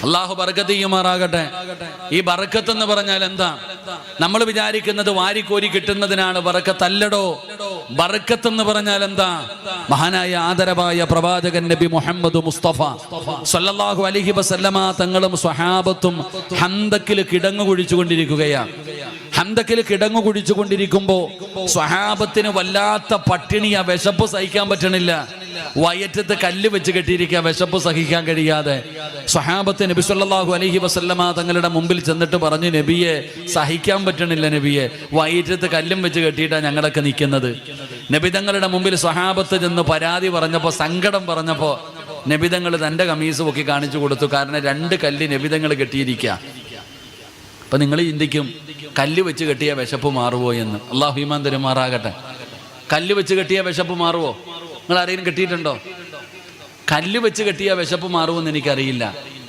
അള്ളാഹു ബർക്കത്ത് ചെയ്യുമാറാകട്ടെ. ഈ ബർക്കത്ത് എന്ന് പറഞ്ഞാൽ എന്താ? നമ്മൾ വിചാരിക്കുന്നത് വാരിക്കോരി കിട്ടുന്നതിനാണ് ബർക്കത്ത്. അല്ലടോ, ബർക്കത്ത് എന്ന് പറഞ്ഞാൽ എന്താ? മഹാനായ ആദരവായ പ്രവാചകൻ നബി മുഹമ്മദ് മുസ്തഫ സല്ലല്ലാഹു അലൈഹി വസല്ലമ തങ്ങളും സ്വഹാബത്തും ഹന്തക്കിൽ കിടങ്ങു കുഴിച്ചുകൊണ്ടിരിക്കുകയാണ്. ഹന്തക്കിൽ കിടങ്ങു കുഴിച്ചുകൊണ്ടിരിക്കുമ്പോ സ്വഹാബത്തിന് വല്ലാത്ത പട്ടിണിയാ, വിശപ്പ് സഹിക്കാൻ പറ്റണില്ല. വയറ്റത്ത് കല്ല് വെച്ച് കെട്ടിയിരിക്കുക, വിശപ്പ് സഹിക്കാൻ കഴിയാതെ. സ്വഹാബത്ത് നബി സല്ലല്ലാഹു അലൈഹി വസല്ലമ തങ്ങളുടെ മുമ്പിൽ ചെന്നിട്ട് പറഞ്ഞു, നബിയെ, സഹിക്കാൻ പറ്റണില്ല നബിയെ, വയറ്റത്ത് കല്ലും വെച്ച് കെട്ടിയിട്ടാണ് ഞങ്ങളൊക്കെ നിൽക്കുന്നത്. നബി തങ്ങളുടെ മുമ്പിൽ സ്വഹാബത്ത് ചെന്ന് പരാതി പറഞ്ഞപ്പോൾ, സങ്കടം പറഞ്ഞപ്പോൾ നബി തങ്ങൾ തൻ്റെ കമീസ് പൊക്കി കാണിച്ചു കൊടുത്തു. കാരണം 2 കല്ല് നബി തങ്ങൾ കെട്ടിയിരിക്കുക. അപ്പൊ നിങ്ങൾ ചിന്തിക്കും, കല്ല് വെച്ച് കെട്ടിയ വിശപ്പ് മാറുമോ എന്ന്. അള്ളാഹു ഈമാൻ തരുമാറാകട്ടെ. കല്ല് വെച്ച് കെട്ടിയ വിശപ്പ് മാറുമോ? നിങ്ങൾ ആരെങ്കിലും കെട്ടിയിട്ടുണ്ടോ? കല്ല് വെച്ച് കെട്ടിയ വിശപ്പ് മാറുമെന്ന് എനിക്കറിയില്ല.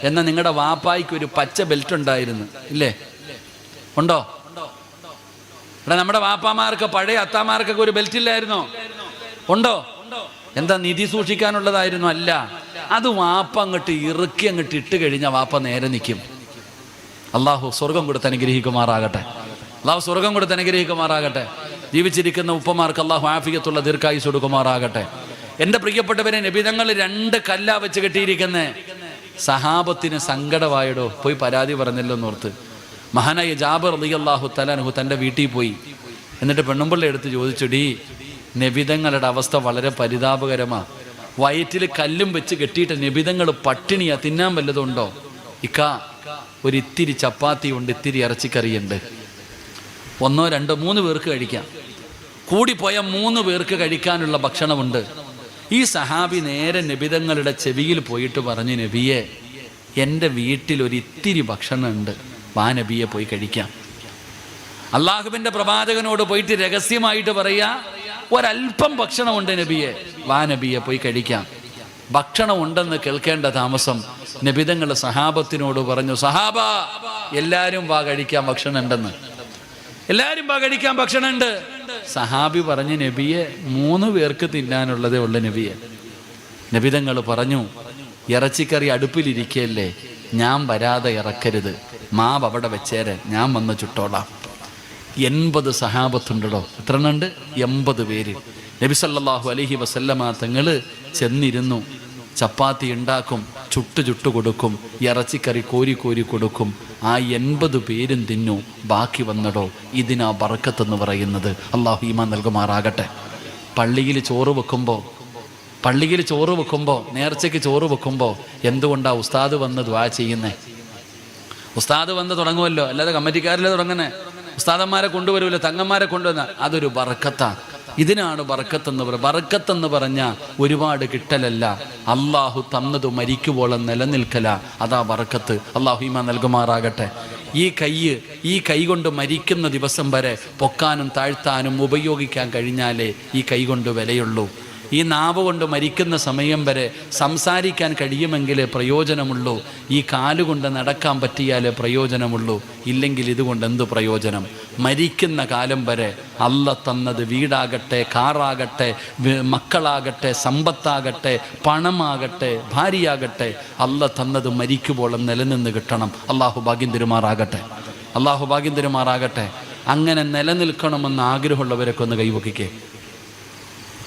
എന്നാൽ നിങ്ങളുടെ വാപ്പായ്ക്ക് ഒരു പച്ച ബെൽറ്റ് ഉണ്ടായിരുന്നു, ഇല്ലേ? ഉണ്ടോ? ഇവിടെ നമ്മുടെ വാപ്പാമാർക്ക്, പഴയ അത്താമാർക്കൊക്കെ ഒരു ബെൽറ്റ് ഇല്ലായിരുന്നോ? ഉണ്ടോ? എന്താ, നിധി സൂക്ഷിക്കാനുള്ളതായിരുന്നു? അല്ല, അത് വാപ്പ അങ്ങോട്ട് ഇറുക്കി അങ്ങോട്ട് ഇട്ട് കഴിഞ്ഞാൽ വാപ്പ നേരെ നിൽക്കും. അള്ളാഹു സ്വർഗം കൊടുത്ത് അനുഗ്രഹിക്കുമാറാകട്ടെ. അള്ളാഹു സ്വർഗം കൊടുത്ത് അനുഗ്രഹിക്കുമാറാകട്ടെ. ജീവിച്ചിരിക്കുന്ന ഉപ്പമാർക്ക് അള്ളാഹു ആഫിയത്തുള്ള ദീർഘായുസ് കൊടുക്കുമാറാകട്ടെ. എൻ്റെ പ്രിയപ്പെട്ടവരെ, നബിതങ്ങൾ 2 കല്ലാ വെച്ച് കെട്ടിയിരിക്കുന്നേ. സഹാബത്തിന് സങ്കടമായിടോ, പോയി പരാതി പറഞ്ഞല്ലോ എന്നോർത്ത്. മഹാനായ ജാബിർ റളിയല്ലാഹു തആല അൻഹു തൻ്റെ വീട്ടിൽ പോയി. എന്നിട്ട് പെണ്ണുമ്പിള്ള എടുത്ത് ചോദിച്ചു, ഡീ, നബിതങ്ങളുടെ അവസ്ഥ വളരെ പരിതാപകരമാണ്. വയറ്റിൽ കല്ലും വെച്ച് കെട്ടിയിട്ട് നബിതങ്ങൾ പട്ടിണിയാ, തിന്നാൻ വല്ലതുണ്ടോ? ഇക്ക, ഒരിത്തിരി ചപ്പാത്തി ഉണ്ട്, ഇത്തിരി ഇറച്ചിക്കറിയുണ്ട്, 1, 2, 3 പേർക്ക് കഴിക്കാം. കൂടിപ്പോയ 3 പേർക്ക് കഴിക്കാനുള്ള ഭക്ഷണമുണ്ട്. ഈ സഹാബി നേരെ നബിതങ്ങളുടെ ചെവിയിൽ പോയിട്ട് പറഞ്ഞു, നബിയെ, എൻ്റെ വീട്ടിൽ ഒരിത്തിരി ഭക്ഷണമുണ്ട്, വാ നബിയെ, പോയി കഴിക്കാം. അള്ളാഹുവിൻ്റെ പ്രവാചകനോട് പോയിട്ട് രഹസ്യമായിട്ട് പറയാ, ഒരല്പം ഭക്ഷണമുണ്ട് നബിയെ, വാ നബിയെ, പോയി കഴിക്കാം. ഭക്ഷണം ഉണ്ടെന്ന് കേൾക്കേണ്ട താമസം നബിതങ്ങൾ സഹാബത്തിനോട് പറഞ്ഞു, സഹാബ, എല്ലാവരും വാ കഴിക്കാൻ, ഭക്ഷണം ഉണ്ടെന്ന്. എല്ലാവരും വാ കഴിക്കാൻ, ഭക്ഷണം ഉണ്ട്. സഹാബി പറഞ്ഞു, നബിയെ, 3 പേർക്ക് തിന്നാനുള്ളതേ ഉള്ളു നബിയെ. നബിതങ്ങൾ പറഞ്ഞു, ഇറച്ചിക്കറി അടുപ്പിലിരിക്കല്ലേ, ഞാൻ വരാതെ ഇറക്കരുത്, മാവ് അവിടെ വെച്ചേരെ, ഞാൻ വന്ന് ചുട്ടോളാം. 80 സഹാബത്തുണ്ടോ? എത്ര എണ്ണുണ്ട്? 80 പേര്. നബി സല്ലല്ലാഹു അലൈഹി വസല്ലമ തങ്ങൾ ചെന്നിരുന്നു. ചപ്പാത്തി ഉണ്ടാക്കും, ചുട്ടു കൊടുക്കും, ഇറച്ചിക്കറി കോരി കൊടുക്കും. ആ 80 പേരും തിന്നു, ബാക്കി വന്നടോ. ഇതിനാ ബർക്കത്തെന്ന് പറയുന്നത്. അള്ളാഹു ഈമാൻ നൽകുമാറാകട്ടെ. പള്ളിയിൽ ചോറ് വെക്കുമ്പോൾ നേർച്ചയ്ക്ക് ചോറ് വെക്കുമ്പോൾ എന്തുകൊണ്ടാ ഉസ്താദ് വന്ന് ദുആ ചെയ്യുന്നേ? ഉസ്താദ് വന്ന് തുടങ്ങുമല്ലോ, അല്ലാതെ കമ്മിറ്റിക്കാരിലെ തുടങ്ങുന്നേ. ഉസ്താദന്മാരെ കൊണ്ടുവരുമല്ലോ, തങ്ങന്മാരെ കൊണ്ടുവന്ന, അതൊരു ബർക്കത്താണ്. ഇതിനാണ് ബർക്കത്തെന്ന് പറയുക. ബർക്കത്തെന്ന് പറഞ്ഞാൽ ഒരുപാട് കിട്ടലല്ല, അള്ളാഹു തന്നത് മരിക്കുവോളം നിലനിൽക്കല, അതാ ബർക്കത്ത്. അള്ളാഹു ഈമാൻ നൽകുമാറാകട്ടെ. ഈ കൈ കൊണ്ട് മരിക്കുന്ന ദിവസം വരെ പൊക്കാനും താഴ്ത്താനും ഉപയോഗിക്കാൻ കഴിഞ്ഞാലേ ഈ കൈ കൊണ്ട് വിലയുള്ളൂ. ഈ നാവ് കൊണ്ട് മരിക്കുന്ന സമയം വരെ സംസാരിക്കാൻ കഴിയുമെങ്കിലേ പ്രയോജനമുള്ളൂ. ഈ കാലുകൊണ്ട് നടക്കാൻ പറ്റിയാലേ പ്രയോജനമുള്ളൂ. ഇല്ലെങ്കിൽ ഇതുകൊണ്ട് എന്ത് പ്രയോജനം? മരിക്കുന്ന കാലം വരെ അല്ല തന്നത് വീടാകട്ടെ, കാറാകട്ടെ, മക്കളാകട്ടെ, സമ്പത്താകട്ടെ, പണമാകട്ടെ, ഭാര്യയാകട്ടെ, അല്ല തന്നത് മരിക്കുമ്പോഴും നിലനിന്ന് കിട്ടണം. അള്ളാഹു ഭാഗ്യം തരുമാറാകട്ടെ. അള്ളാഹു ഭാഗ്യം തരുമാറാകട്ടെ. അങ്ങനെ നിലനിൽക്കണമെന്ന് ആഗ്രഹമുള്ളവരൊക്കെ ഒന്ന് കൈവക്കിക്കേ.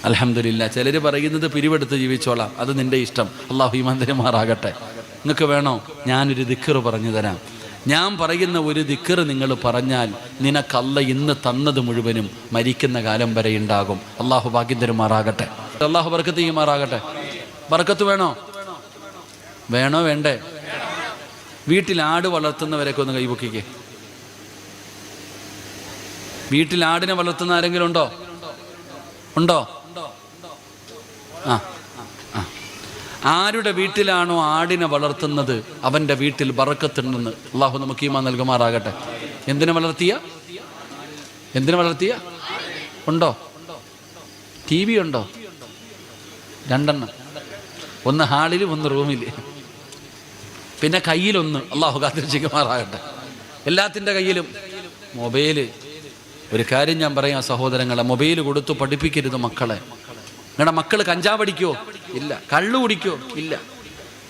അൽഹംദുലില്ലാ. ചിലർ പറയുന്നത് പിരിവെടുത്ത് ജീവിച്ചോളാം, അത് നിൻ്റെ ഇഷ്ടം. അള്ളാഹു ഈമാൻ തരുമാറാകട്ടെ. നിങ്ങൾക്ക് വേണോ? ഞാനൊരു ദിക്ർ പറഞ്ഞു തരാം. ഞാൻ പറയുന്ന ഒരു ദിക്ർ നിങ്ങൾ പറഞ്ഞാൽ നിനക്കല്ല ഇന്ന് തന്നത് മുഴുവനും മരിക്കുന്ന കാലം വരെ ഉണ്ടാകും. അള്ളാഹു ഭാഗ്യം തരുമാറാകട്ടെ. അള്ളാഹു ബർക്കത്ത് ചെയ്യുമാറാകട്ടെ. ബർക്കത്ത് വേണോ? വേണ്ടേ? വീട്ടിൽ ആട് വളർത്തുന്നവരൊക്കെ ഒന്ന് കൈപൊക്കിക്കേ. വീട്ടിൽ ആടിനെ വളർത്തുന്ന ആരെങ്കിലും ഉണ്ടോ? ആരുടെ വീട്ടിലാണോ ആടിനെ വളർത്തുന്നത് അവൻ്റെ വീട്ടിൽ ബർക്കത്തുണ്ടെന്ന് അള്ളാഹു നമുക്ക് ഈമാൻ നൽകുമാറാകട്ടെ. എന്തിനെ വളർത്തിയ ഉണ്ടോ? TV ഉണ്ടോ? 2 ഒന്ന് ഹാളിൽ, ഒന്ന് റൂമിൽ, പിന്നെ കയ്യിലൊന്ന്. അള്ളാഹു കാത്തിരക്ഷിക്കുമാറാകട്ടെ. എല്ലാത്തിൻ്റെ കയ്യിലും മൊബൈല്. ഒരു കാര്യം ഞാൻ പറയാം സഹോദരങ്ങളെ, മൊബൈൽ കൊടുത്തു പഠിപ്പിക്കരുത് മക്കളെ. നിങ്ങളുടെ മക്കൾ കഞ്ചാവ് അടിക്കുമോ? ഇല്ല. കള്ളു കുടിക്കുമോ? ഇല്ല.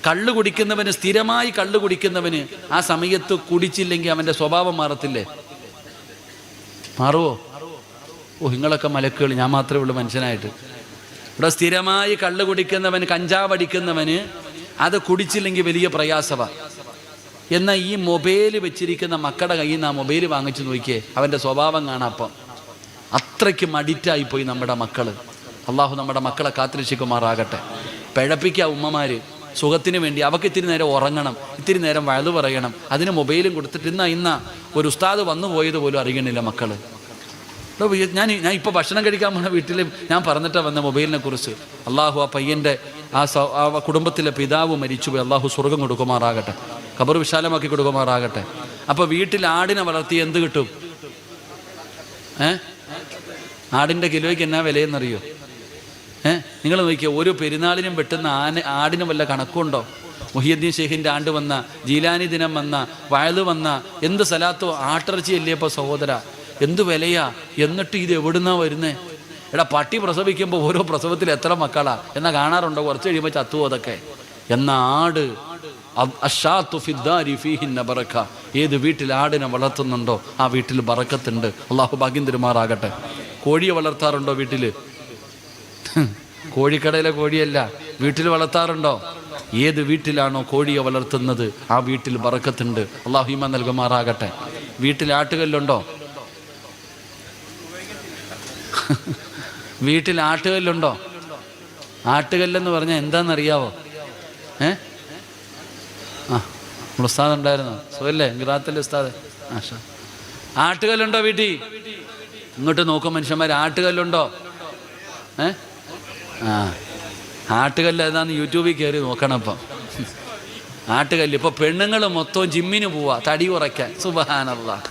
കള്ള് കുടിക്കുന്നവന്, സ്ഥിരമായി കള്ള് കുടിക്കുന്നവന് ആ സമയത്ത് കുടിച്ചില്ലെങ്കിൽ അവൻ്റെ സ്വഭാവം മാറത്തില്ലേ? മാറുമോ? ഓ, നിങ്ങളൊക്കെ മലക്കുകൾ, ഞാൻ മാത്രമേ ഉള്ളൂ മനുഷ്യനായിട്ട്. ഇവിടെ സ്ഥിരമായി കള്ള് കുടിക്കുന്നവന്, കഞ്ചാവ് അടിക്കുന്നവന് അത് കുടിച്ചില്ലെങ്കിൽ വലിയ പ്രയാസമാണ്. എന്നാൽ ഈ മൊബൈൽ വെച്ചിരിക്കുന്ന മക്കളുടെ കയ്യിൽ നിന്ന് ആ മൊബൈൽ വാങ്ങിച്ചു നോക്കിയേ, അവൻ്റെ സ്വഭാവം കാണാം. അപ്പം അത്രയ്ക്കും അഡിക്റ്റായിപ്പോയി നമ്മുടെ മക്കൾ. അള്ളാഹു നമ്മുടെ മക്കളെ കാത്തിരക്ഷിക്കുമാറാകട്ടെ. പിഴപ്പിക്കുക ഉമ്മമാർ സുഖത്തിന് വേണ്ടി. അവർക്ക് ഇത്തിരി നേരം ഉറങ്ങണം, ഇത്തിരി നേരം വഴുതു പറയണം, അതിന് മൊബൈലും കൊടുത്തിട്ട് ഇന്ന ഒരു ഉസ്താദ് വന്നു പോയത് പോലും അറിയണില്ല മക്കൾ. ഞാൻ ഇപ്പോൾ ഭക്ഷണം കഴിക്കാൻ പോണ വീട്ടിൽ ഞാൻ പറഞ്ഞിട്ടാണ് വന്ന മൊബൈലിനെ കുറിച്ച്. അള്ളാഹു ആ പയ്യൻ്റെ ആ കുടുംബത്തിലെ പിതാവ് മരിച്ചുപോയി. അള്ളാഹു സ്വർഗം കൊടുക്കുമാറാകട്ടെ, ഖബർ വിശാലമാക്കി കൊടുക്കുമാറാകട്ടെ. അപ്പോൾ വീട്ടിൽ ആടിനെ വളർത്തി എന്ത് കിട്ടും? ആടിൻ്റെ കിലോയ്ക്ക് എന്നാ വിലയെന്നറിയോ? നിങ്ങൾ നോക്കിയോ, ഓരോ പെരുന്നാളിനും വെട്ടുന്ന ആടിന് വല്ല കണക്കുണ്ടോ? മുഹിയുദ്ദീൻ ഷെയ്ഖിൻ്റെ ആണ്ട് വന്ന, ജീലാനി ദിനം വന്ന, വയല് വന്ന, എന്ത് സലാത്തോ ആട്ടിറച്ചിയല്ലേ ഇപ്പോൾ സഹോദര, എന്ത് വിലയാ. എന്നിട്ട് ഇത് എവിടുന്നാ വരുന്നേ? എടാ, പട്ടി പ്രസവിക്കുമ്പോൾ ഓരോ പ്രസവത്തിൽ എത്ര മക്കളാ എന്നാ കാണാറുണ്ടോ? കുറച്ച് കഴിയുമ്പോൾ ചത്തുവോ അതൊക്കെ. എന്ന ആട്, ഏത് വീട്ടിൽ ആടിനെ വളർത്തുന്നുണ്ടോ ആ വീട്ടിൽ ബറക്കത്തുണ്ട്. അള്ളാഹു ഭാഗ്യം തരുമാറാകട്ടെ. കോഴിയെ വളർത്താറുണ്ടോ വീട്ടിൽ? കോഴിക്കടയിലെ കോഴിയല്ല, വീട്ടിൽ വളർത്താറുണ്ടോ? ഏത് വീട്ടിലാണോ കോഴിയെ വളർത്തുന്നത് ആ വീട്ടിൽ ബറക്കത്തുണ്ട്. അള്ളാഹു ഈമാൻ നൽകുമാറാകട്ടെ. വീട്ടിൽ ആട്ടുകല്ലുണ്ടോ? വീട്ടിൽ ആട്ടുകല്ലുണ്ടോ? ആട്ടുകല്ലെന്ന് പറഞ്ഞാൽ എന്താണെന്നറിയാവോ? ഉസ്താദ് ഉണ്ടായിരുന്നു, സുഖല്ലേ? ഗുറാത്തല്ലേ ഉസ്താദ്? ആട്ടുകല്ലുണ്ടോ വീട്ടിൽ? ഇങ്ങോട്ട് നോക്കും മനുഷ്യന്മാർ, ആട്ടുകല്ലുണ്ടോ? ആട്ടുകല്ല് ഏതാന്ന് യൂട്യൂബിൽ കയറി നോക്കണം. ഇപ്പം ആട്ടുകല്ല്. ഇപ്പോൾ പെണ്ണുങ്ങൾ മൊത്തം ജിമ്മിന് പോവാ തടി കുറയ്ക്കാൻ. സുബ്ഹാനല്ലാഹ്,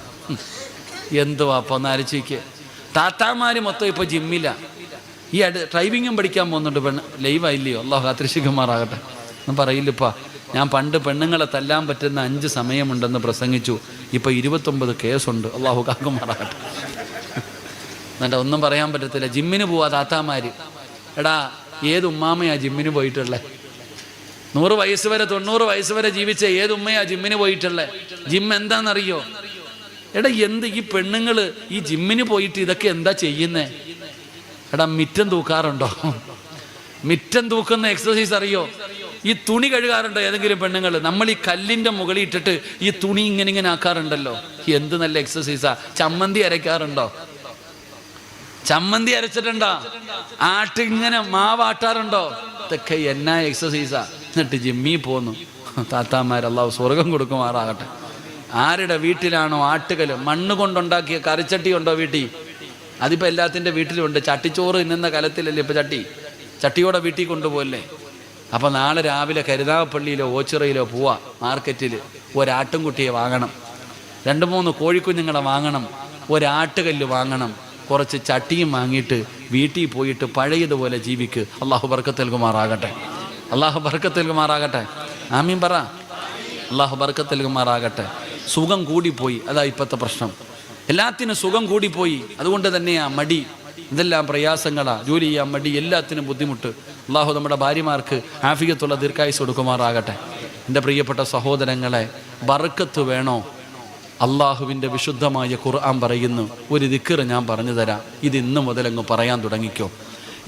എന്തുവാ അപ്പം ഒന്ന് ആലോചിക്കുക. താത്താമാർ മൊത്തം ഇപ്പോൾ ജിമ്മില്ല. ഈ ഡ്രൈവിങ്ങും പഠിക്കാൻ പോകുന്നുണ്ട് പെണ്ണ്. ലൈവായില്ലയോ? അള്ളാഹു കാത്തിരക്ഷിക്കുമാറാകട്ടെ. ഒന്നും പറയില്ലപ്പാ. ഞാൻ പണ്ട് പെണ്ണുങ്ങളെ തല്ലാൻ പറ്റുന്ന 5 സമയമുണ്ടെന്ന് പ്രസംഗിച്ചു. ഇപ്പോൾ 29 കേസുണ്ട്. അള്ളാഹു കാക്കുമാറാകട്ടെ. എന്നിട്ട് ഒന്നും പറയാൻ പറ്റത്തില്ല. ജിമ്മിന് പോവാ താത്താമാർ. എടാ, ഏത് ഉമ്മാമയാ ജിമ്മിന് പോയിട്ടുള്ളത്? 100 വയസ്സ് വരെ 90 വയസ്സ് വരെ ജീവിച്ച ഏത് ഉമ്മയാ ജിമ്മിന് പോയിട്ടുള്ളത്? ജിം എന്താണെന്നറിയോ? എടാ, എന്ത് ഈ പെണ്ണുങ്ങൾ ഈ ജിമ്മിന് പോയിട്ട് ഇതൊക്കെ എന്താ ചെയ്യുന്നേ? എടാ, മിറ്റം തൂക്കാറുണ്ടോ? മിറ്റം തൂക്കുന്ന എക്സസൈസ് അറിയോ? ഈ തുണി കഴുകാറുണ്ടോ ഏതെങ്കിലും പെണ്ണുങ്ങൾ? നമ്മൾ ഈ കല്ലിൻ്റെ മുകളിൽ ഇട്ടിട്ട് ഈ തുണി ഇങ്ങനെ ആക്കാറുണ്ടല്ലോ. എന്ത് നല്ല എക്സസൈസാ. ചമ്മന്തി അരയ്ക്കാറുണ്ടോ? ചമ്മന്തി അരച്ചിട്ടുണ്ടോ? ആട്ടിങ്ങനെ മാവാട്ടാറുണ്ടോ? ഇതൊക്കെ എന്നാ എക്സസൈസാ. എന്നിട്ട് ജിമ്മി പോന്നു താത്താമാർ. അള്ളാഹു സ്വർഗം കൊടുക്കുമാറാകട്ടെ. ആരുടെ വീട്ടിലാണോ ആട്ടുകല്, മണ്ണ് കൊണ്ടുണ്ടാക്കിയ കറിച്ചട്ടി ഉണ്ടോ വീട്ടിൽ? അതിപ്പോൾ എല്ലാത്തിൻ്റെ വീട്ടിലുണ്ട്. ചട്ടിച്ചോറ് തിന്നുന്ന കലത്തിലല്ലേ ഇപ്പോൾ ചട്ടിയോടെ വീട്ടിൽ കൊണ്ടുപോകല്ലേ. അപ്പോൾ നാളെ രാവിലെ കരുനാഗപ്പള്ളിയിലോ ഓച്ചിറയിലോ പോവാ മാർക്കറ്റിൽ. ഒരാട്ടുംകുട്ടിയെ വാങ്ങണം, 2-3 കോഴിക്കുഞ്ഞുങ്ങളെ വാങ്ങണം, ഒരാട്ടുകല്ല് വാങ്ങണം, കുറച്ച് ചട്ടിയും വാങ്ങിയിട്ട് വീട്ടിൽ പോയിട്ട് പഴയതുപോലെ ജീവിക്ക്. അള്ളാഹു ബർക്കത്ത് നൽകുമാറാകട്ടെ. അള്ളാഹു ബർക്കത്ത് നൽകുമാറാകട്ടെ. ആമീൻ പറ. അള്ളാഹു ബർക്കത്ത് നൽകുമാറാകട്ടെ. സുഖം കൂടിപ്പോയി, അതാ ഇപ്പോഴത്തെ പ്രശ്നം. എല്ലാത്തിനും സുഖം കൂടിപ്പോയി. അതുകൊണ്ട് തന്നെയാ മടി, ഇതെല്ലാം പ്രയാസങ്ങളാ. ജോലി ചെയ്യാൻ മടി, എല്ലാത്തിനും ബുദ്ധിമുട്ട്. അള്ളാഹു നമ്മുടെ ഭാര്യമാർക്ക് ആഫിയത്തുള്ള ദീർഘായുസ് കൊടുക്കുമാറാകട്ടെ. എൻ്റെ പ്രിയപ്പെട്ട സഹോദരങ്ങളെ, ബർക്കത്ത് വേണോ? അള്ളാഹുവിൻ്റെ വിശുദ്ധമായ ഖുർആൻ പറയുന്നു, ഒരു ദിക്ർ ഞാൻ പറഞ്ഞു തരാം, ഇത് ഇന്ന് മുതലങ്ങ് പറയാൻ തുടങ്ങിക്കോ.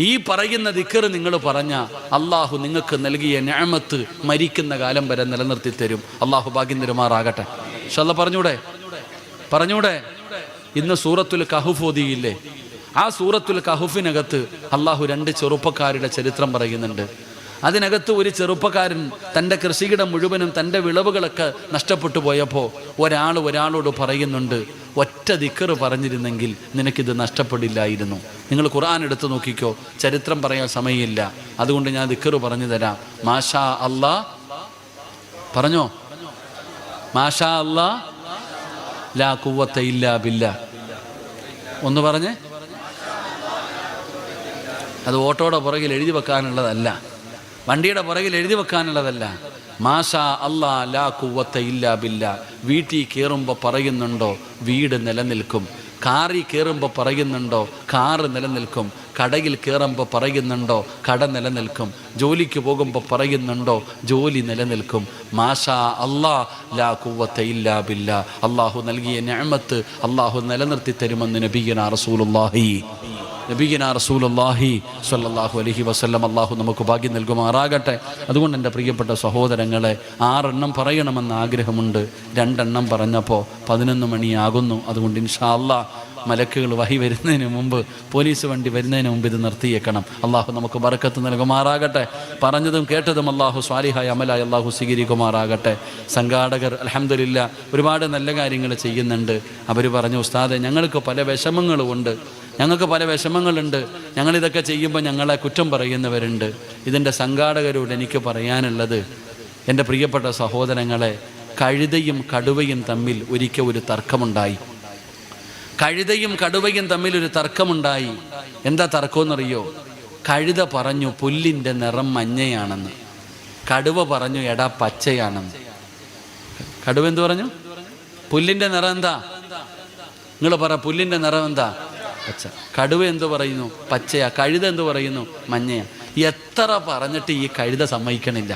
ഈ പറയുന്ന ദിക്ർ നിങ്ങൾ പറഞ്ഞാൽ അള്ളാഹു നിങ്ങൾക്ക് നൽകിയ നിഅമത്ത് മരിക്കുന്ന കാലം വരെ നിലനിർത്തി തരും. അള്ളാഹു ഭാഗ്യം തരുമാറാകട്ടെ. ഇൻഷാല്ലാഹ് പറഞ്ഞൂടെ? ഇന്ന് സൂറത്തുൽ കഹ്ഫ് ഓതിയില്ലേ? ആ സൂറത്തുൽ കഹ്ഫിനകത്ത് അള്ളാഹു 2 ചെറുപ്പക്കാരുടെ ചരിത്രം പറയുന്നുണ്ട്. അതിനകത്ത് ഒരു ചെറുപ്പക്കാരൻ തൻ്റെ കൃഷിയിടം മുഴുവനും തൻ്റെ വിളവുകളൊക്കെ നഷ്ടപ്പെട്ടു പോയപ്പോൾ ഒരാളോട് പറയുന്നുണ്ട്, ഒറ്റ ദിക്ർ പറഞ്ഞിരുന്നെങ്കിൽ നിനക്കിത് നഷ്ടപ്പെടില്ലായിരുന്നു. നിങ്ങൾ ഖുർആൻ എടുത്ത് നോക്കിക്കോ, ചരിത്രം പറയാൻ സമയമില്ല, അതുകൊണ്ട് ഞാൻ ദിക്ർ പറഞ്ഞു തരാം. മാഷാ അല്ലാ പറഞ്ഞോ? മാഷാ അല്ലാ ലാ ഖുവത ഇല്ലാ ബില്ലാ. ഒന്ന് പറഞ്ഞേ. അത് ഓട്ടോയുടെ പുറകിൽ എഴുതി വെക്കാനുള്ളതല്ല, വണ്ടിയുടെ പുറകിൽ എഴുതി വെക്കാനുള്ളതല്ല. മാഷാ അല്ലാ ലാ ഖുവത ഇല്ലാ ബില്ലാ. വീട്ടിൽ കയറുമ്പോൾ പറയുന്നുണ്ടോ വീട് നിലനിൽക്കും. കാറിൽ കയറുമ്പോൾ പറയുന്നുണ്ടോ കാറ് നിലനിൽക്കും. കടയിൽ കയറുമ്പോൾ പറയുന്നുണ്ടോ കട നിലനിൽക്കും, ജോലിക്ക് പോകുമ്പോൾ പറയുന്നുണ്ടോ ജോലി നിലനിൽക്കും. മാഷാ അല്ലാ ലാ ഖുവത ഇല്ലാ ബില്ലാ. അള്ളാഹു നൽകിയ നിഅമത്ത് അള്ളാഹു നിലനിർത്തി തരുമെന്ന് നബിയുനാ റസൂലുള്ളാഹി സ്വല്ലല്ലാഹു അലൈഹി വസല്ലം. അള്ളാഹു നമുക്ക് ഭാഗ്യം നൽകുമാറാകട്ടെ. അതുകൊണ്ട് എൻ്റെ പ്രിയപ്പെട്ട സഹോദരങ്ങളെ, 6 എണ്ണം പറയണമെന്ന് ആഗ്രഹമുണ്ട്. 2 എണ്ണം പറഞ്ഞപ്പോൾ 11 മണിയാകുന്നു. അതുകൊണ്ട് ഇൻഷാ അല്ലാഹ് മലക്കുകൾ വഹി വരുന്നതിന് മുമ്പ്, പോലീസ് വണ്ടി വരുന്നതിന് മുമ്പ് ഇത് നിർത്തിയേക്കണം. അള്ളാഹു നമുക്ക് ബർക്കത്ത് നൽകുമാറാകട്ടെ. പറഞ്ഞതും കേട്ടതും അള്ളാഹു സ്വാലിഹായ അമലായി അള്ളാഹു സ്വീകരിക്കുമാറാകട്ടെ. സംഘാടകർ അൽഹംദുലില്ലാ ഒരുപാട് നല്ല കാര്യങ്ങൾ ചെയ്യുന്നുണ്ട്. അവർ പറഞ്ഞു, ഉസ്താദെ ഞങ്ങൾക്ക് പല വിഷമങ്ങളുമുണ്ട്, ഞങ്ങളിതൊക്കെ ചെയ്യുമ്പോൾ ഞങ്ങളെ കുറ്റം പറയുന്നവരുണ്ട്. ഇതിൻ്റെ സംഘാടകരോട് എനിക്ക് പറയാനുള്ളത്, എൻ്റെ പ്രിയപ്പെട്ട സഹോദരങ്ങളെ, കഴുതയും കടുവയും തമ്മിൽ ഒരിക്കൽ ഒരു തർക്കമുണ്ടായി. എന്താ തർക്കമെന്നറിയോ? കഴുത പറഞ്ഞു പുല്ലിൻ്റെ നിറം മഞ്ഞയാണെന്ന്, കടുവ പറഞ്ഞു എടാ പച്ചയാണെന്ന്. കടുവ എന്തു പറഞ്ഞു? പുല്ലിൻ്റെ നിറം എന്താ? നിങ്ങൾ പറ, പുല്ലിൻ്റെ നിറം എന്താ? പച്ച. കടുവ എന്തു പറയുന്നു? പച്ചയാ. കഴുത എന്തു പറയുന്നു? മഞ്ഞയാ. എത്ര പറഞ്ഞിട്ട് ഈ കഴുത സമ്മതിക്കണില്ല.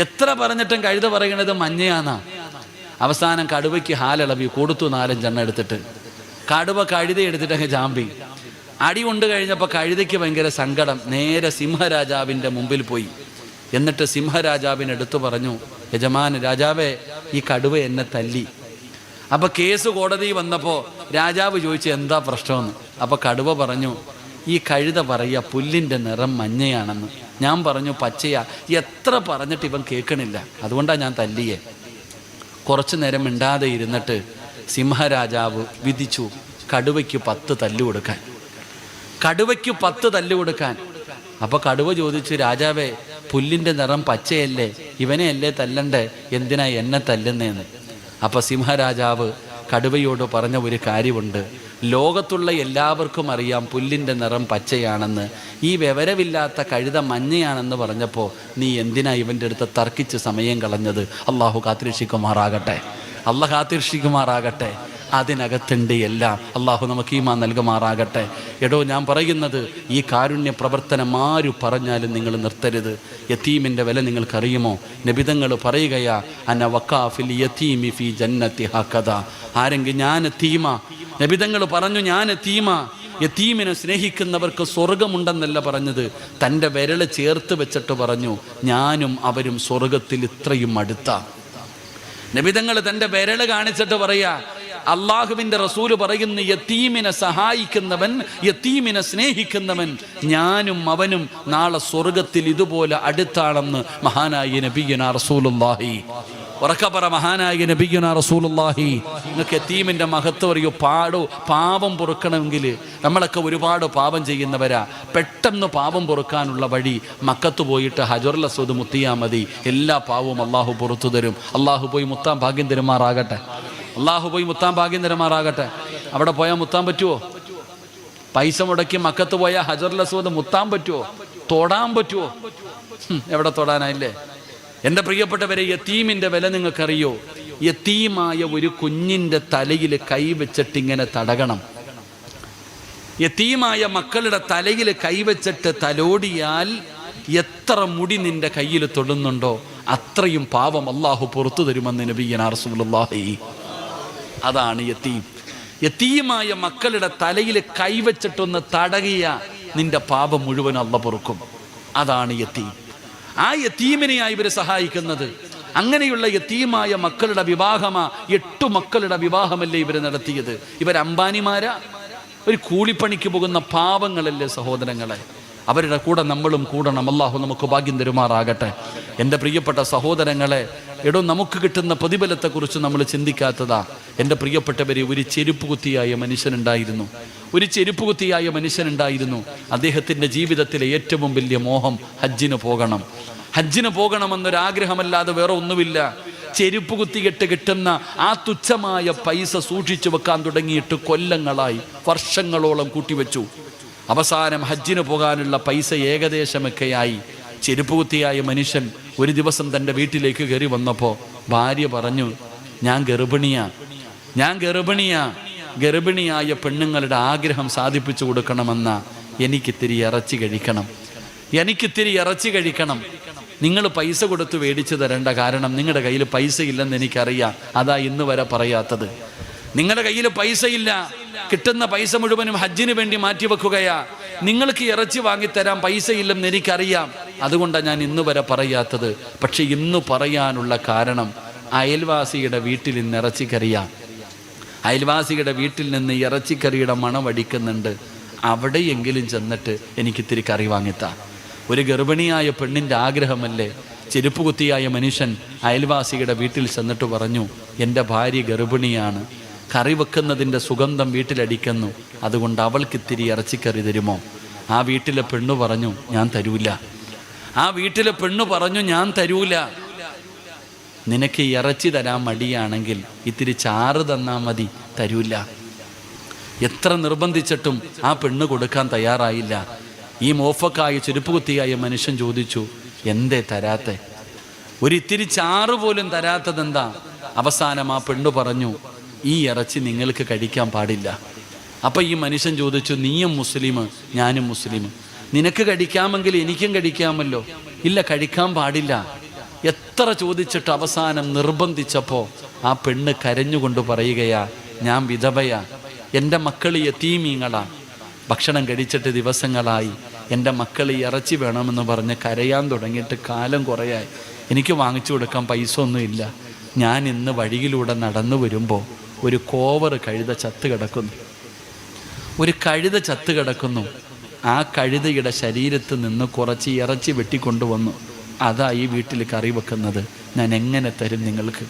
എത്ര പറഞ്ഞിട്ടും കഴുത പറയണത് മഞ്ഞയാന്നാ. അവസാനം കടുവയ്ക്ക് ഹാലിളവി കൊടുത്തു 4-5 എണ്ണം എടുത്തിട്ട്. കടുവ കഴുത എടുത്തിട്ടങ്ങ് ചാമ്പി. അടി കൊണ്ട് കഴിഞ്ഞപ്പോൾ കഴുതയ്ക്ക് ഭയങ്കര സങ്കടം. നേരെ സിംഹരാജാവിൻ്റെ മുമ്പിൽ പോയി. എന്നിട്ട് സിംഹരാജാവിനെടുത്തു പറഞ്ഞു, യജമാൻ രാജാവേ, ഈ കടുവ എന്നെ തല്ലി. അപ്പോൾ കേസ് കോടതി വന്നപ്പോൾ രാജാവ് ചോദിച്ചു എന്താ പ്രശ്നമെന്ന്. അപ്പോൾ കടുവ പറഞ്ഞു, ഈ കഴുത പറയുക പുല്ലിൻ്റെ നിറം മഞ്ഞയാണെന്ന്, ഞാൻ പറഞ്ഞു പച്ചയാ. എത്ര പറഞ്ഞിട്ട് ഇവൻ കേൾക്കണില്ല, അതുകൊണ്ടാണ് ഞാൻ തല്ലിയേ. കുറച്ചു നേരം മിണ്ടാതെ ഇരുന്നിട്ട് സിംഹരാജാവ് വിധിച്ചു കടുവയ്ക്ക് 10 തല്ല് കൊടുക്കാൻ. അപ്പോൾ കടുവ ചോദിച്ചു, രാജാവേ പുല്ലിൻ്റെ നിറം പച്ചയല്ലേ, ഇവനെ അല്ലേ തല്ലണ്ടേ, എന്തിനാ എന്നെ തല്ലുന്നേന്ന്. അപ്പോൾ സിംഹരാജാവ് കടുവയോട് പറഞ്ഞ ഒരു കാര്യമുണ്ട്. ലോകത്തുള്ള എല്ലാവർക്കും അറിയാം പുല്ലിൻ്റെ നിറം പച്ചയാണെന്ന്. ഈ വിവരമില്ലാത്ത കഴുത മഞ്ഞയാണെന്ന് പറഞ്ഞപ്പോൾ നീ എന്തിനാ ഇവൻ്റെ അടുത്ത് തർക്കിച്ച് സമയം കളഞ്ഞത്? അള്ളാഹു കാത്തിരക്ഷിക്കുമാറാകട്ടെ. അതിനകത്തുണ്ട് എല്ലാം. അള്ളാഹു നമുക്ക് ഈമാൻ നൽകുമാറാകട്ടെ. എടോ, ഞാൻ പറയുന്നത്, ഈ കാരുണ്യ പ്രവർത്തനം ആരു പറഞ്ഞാലും നിങ്ങൾ നിർത്തരുത്. യതീമിൻ്റെ വില നിങ്ങൾക്കറിയുമോ? നബിതങ്ങൾ പറയുകയാ, അന വഖാഫിൽ യതീമി ഫി ജന്നത്തി ഹഖദ. ആരെങ്കിലും ഞാൻ യതീമ, നബിതങ്ങൾ പറഞ്ഞു ഞാൻ യതീമ. യതീമിനെ സ്നേഹിക്കുന്നവർക്ക് സ്വർഗമുണ്ടെന്നല്ല പറഞ്ഞത്, തൻ്റെ വിരൽ ചേർത്ത് വെച്ചിട്ട് പറഞ്ഞു ഞാനും അവരും സ്വർഗത്തിൽ ഇത്രയും അടുത്ത. നബിതങ്ങൾ തൻ്റെ വിരൽ കാണിച്ചിട്ട് പറയാ, അള്ളാഹുവിൻ്റെ റസൂല് പറയുന്നു, യതീമിനെ സഹായിക്കുന്നവൻ, യതീമിനെ സ്നേഹിക്കുന്നവൻ, ഞാനും അവനും നാളെ സ്വർഗത്തിൽ ഇതുപോലെ അടുത്താണെന്ന് മഹാനായ നബിയുനാ റസൂലുള്ളാഹി. ഉറക്കപ്പറ, മഹാനായ നബിയുനാ റസൂലുള്ളാഹി. നിങ്ങൾക്ക് യതീമിൻ്റെ മഹത്വം അറിയോ? പാപം പൊറുക്കണമെങ്കിൽ നമ്മളൊക്കെ ഒരുപാട് പാപം ചെയ്യുന്നവരാ. പെട്ടെന്ന് പാപം പൊറുക്കാനുള്ള വഴി മക്കത്ത് പോയിട്ട് ഹജറുൽ അസ്വദ് മുത്തിയാൽ മതി. എല്ലാ പാവവും അള്ളാഹു പുറത്തു തരും. അള്ളാഹു പോയി മുത്താൻ ഭാഗ്യം തരുമാറാകട്ടെ. അവിടെ പോയാൽ മുത്താൻ പറ്റുമോ? പൈസ മുടക്കി മക്കത്ത് പോയാൽ ഹജറുൽ അസ്വദ് മുത്താൻ പറ്റുമോ? തൊടാൻ പറ്റുമോ? എവിടെ തൊടാനായില്ലേ? എൻ്റെ പ്രിയപ്പെട്ടവരെ, യതീമിൻ്റെ വില നിങ്ങൾക്കറിയോ? യതീമായ ഒരു കുഞ്ഞിൻ്റെ തലയിൽ കൈവച്ചിട്ടിങ്ങനെ തടകണം. യതീമായ മക്കളുടെ തലയിൽ കൈവച്ചിട്ട് തലോടിയാൽ എത്ര മുടി നിന്റെ കയ്യിൽ തൊടുന്നുണ്ടോ അത്രയും പാവം അള്ളാഹു പുറത്തു തരുമെന്ന് നബിയുനാ റസൂലുള്ളാഹി. അതാണ് യതീം. യതീമായ മക്കളുടെ തലയിൽ കൈവച്ചിട്ടൊന്ന് തടകിയ നിന്റെ പാപം മുഴുവൻ അള്ളാഹു പൊറുക്കും. അതാണ് യതീം. ആ യതീമിനെയായി ഇവർ സഹായിക്കുന്നത്. അങ്ങനെയുള്ള യതീമായ മക്കളുടെ വിവാഹമാ, 8 മക്കളുടെ വിവാഹമല്ലേ ഇവർ നടത്തിയത്. ഇവർ അംബാനിമാരാ? ഒരു കൂലിപ്പണിക്ക് പോകുന്ന പാവങ്ങളല്ലേ സഹോദരങ്ങളെ? അവരുടെ കൂടെ നമ്മളും കൂടണം. അല്ലാഹു നമുക്ക് ഭാഗ്യം തരുമാറാകട്ടെ. എൻ്റെ പ്രിയപ്പെട്ട സഹോദരങ്ങളെ, എടോ, നമുക്ക് കിട്ടുന്ന പ്രതിഫലത്തെക്കുറിച്ച് നമ്മൾ ചിന്തിക്കാത്തതാ. എൻ്റെ പ്രിയപ്പെട്ടവരെ, ഒരു ചെരുപ്പ് കുത്തിയായ മനുഷ്യനുണ്ടായിരുന്നു. അദ്ദേഹത്തിൻ്റെ ജീവിതത്തിലെ ഏറ്റവും വലിയ മോഹം ഹജ്ജിന് പോകണമെന്നൊരാഗ്രഹമല്ലാതെ വേറെ ഒന്നുമില്ല. ചെരുപ്പ് കുത്തികെട്ട് കിട്ടുന്ന ആ തുച്ഛമായ പൈസ സൂക്ഷിച്ചു വെക്കാൻ തുടങ്ങിയിട്ട് കൊല്ലങ്ങളായി, വർഷങ്ങളോളം കൂട്ടിവെച്ചു. അവസാനം ഹജ്ജിന് പോകാനുള്ള പൈസ ഏകദേശമൊക്കെയായി. ചെരുപ്പ് കുത്തിയായ മനുഷ്യൻ ഒരു ദിവസം തൻ്റെ വീട്ടിലേക്ക് കയറി വന്നപ്പോൾ ഭാര്യ പറഞ്ഞു, ഞാൻ ഗർഭിണിയായ പെണ്ണുങ്ങളുടെ ആഗ്രഹം സാധിപ്പിച്ചു കൊടുക്കണമെന്ന എനിക്കിത്തിരി ഇറച്ചി കഴിക്കണം, എനിക്കിത്തിരി ഇറച്ചി കഴിക്കണം. നിങ്ങൾ പൈസ കൊടുത്ത് മേടിച്ചു തരേണ്ട, കാരണം നിങ്ങളുടെ കയ്യിൽ പൈസ ഇല്ലെന്ന് എനിക്കറിയാം. അതാ ഇന്ന് വരെ പറയാത്തത്. നിങ്ങളുടെ കയ്യിൽ പൈസ ഇല്ല, കിട്ടുന്ന പൈസ മുഴുവനും ഹജ്ജിന് വേണ്ടി മാറ്റിവെക്കുകയാ. നിങ്ങൾക്ക് ഇറച്ചി വാങ്ങിത്തരാൻ പൈസ ഇല്ലെന്ന് എനിക്കറിയാം, അതുകൊണ്ടാണ് ഞാൻ ഇന്ന് വരെ പറയാത്തത്. പക്ഷെ ഇന്ന് പറയാനുള്ള കാരണം, അയൽവാസിയുടെ വീട്ടിൽ ഇന്ന് ഇറച്ചിക്കറിയാം. അയൽവാസിയുടെ വീട്ടിൽ നിന്ന് ഇറച്ചിക്കറിയുടെ മണം അടിക്കുന്നുണ്ട്. അവിടെയെങ്കിലും ചെന്നിട്ട് എനിക്കിത്തിരി കറി വാങ്ങിത്താ. ഒരു ഗർഭിണിയായ പെണ്ണിൻ്റെ ആഗ്രഹമല്ലേ? ചെരുപ്പ് കുത്തിയായ മനുഷ്യൻ അയൽവാസിയുടെ വീട്ടിൽ ചെന്നിട്ട് പറഞ്ഞു, എൻ്റെ ഭാര്യ ഗർഭിണിയാണ്, കറി വെക്കുന്നതിൻ്റെ സുഗന്ധം വീട്ടിലടിക്കുന്നു, അതുകൊണ്ട് അവൾക്കിത്തിരി ഇറച്ചിക്കറി തരുമോ? ആ വീട്ടിലെ പെണ്ണ് പറഞ്ഞു, ഞാൻ തരൂല. ആ വീട്ടിലെ പെണ്ണ് പറഞ്ഞു, ഞാൻ തരൂല. നിനക്ക് ഇറച്ചി തരാൻ മടിയാണെങ്കിൽ ഇത്തിരി ചാറ് തന്നാൽ മതി, തരൂല. എത്ര നിർബന്ധിച്ചിട്ടും ആ പെണ്ണ് കൊടുക്കാൻ തയ്യാറായില്ല. ഈ മോഫക്കായ ചെരുപ്പ് കുത്തിയായ മനുഷ്യൻ ചോദിച്ചു, എന്തേ തരാത്തെ? ഒരിത്തിരി ചാറ് പോലും തരാത്തതെന്താ? അവസാനം ആ പെണ്ണ് പറഞ്ഞു, ഈ ഇറച്ചി നിങ്ങൾക്ക് കഴിക്കാൻ പാടില്ല. അപ്പം ഈ മനുഷ്യൻ ചോദിച്ചു, നീയും മുസ്ലിം, ഞാനും മുസ്ലിം, നിനക്ക് കഴിക്കാമെങ്കിൽ എനിക്കും കഴിക്കാമല്ലോ. ഇല്ല, കഴിക്കാൻ പാടില്ല. എത്ര ചോദിച്ചിട്ട് അവസാനം നിർബന്ധിച്ചപ്പോൾ ആ പെണ്ണ് കരഞ്ഞുകൊണ്ട് പറയുകയാ, ഞാൻ വിധവയാ, എൻ്റെ മക്കൾ യതീമീങ്ങളാ, ഭക്ഷണം കഴിച്ചിട്ട് ദിവസങ്ങളായി, എൻ്റെ മക്കൾ ഇറച്ചി വേണമെന്ന് പറഞ്ഞ് കരയാൻ തുടങ്ങിയിട്ട് കാലം കുറയായി, എനിക്ക് വാങ്ങിച്ചു കൊടുക്കാൻ പൈസ ഒന്നുമില്ല. ഞാൻ ഇന്ന് വഴിയിലൂടെ നടന്നു വരുമ്പോൾ ഒരു കോവർ കഴുത ചത്ത് കിടക്കുന്നു. ഒരു കഴുത ചത്ത് കിടക്കുന്നു. ആ കഴുതയുടെ ശരീരത്ത് നിന്ന് കുറച്ച് ഇറച്ചി വെട്ടിക്കൊണ്ടുവന്നു. അതാ ഈ വീട്ടിൽ കറി വെക്കുന്നത്. ഞാൻ എങ്ങനെ തരും നിങ്ങൾക്ക്?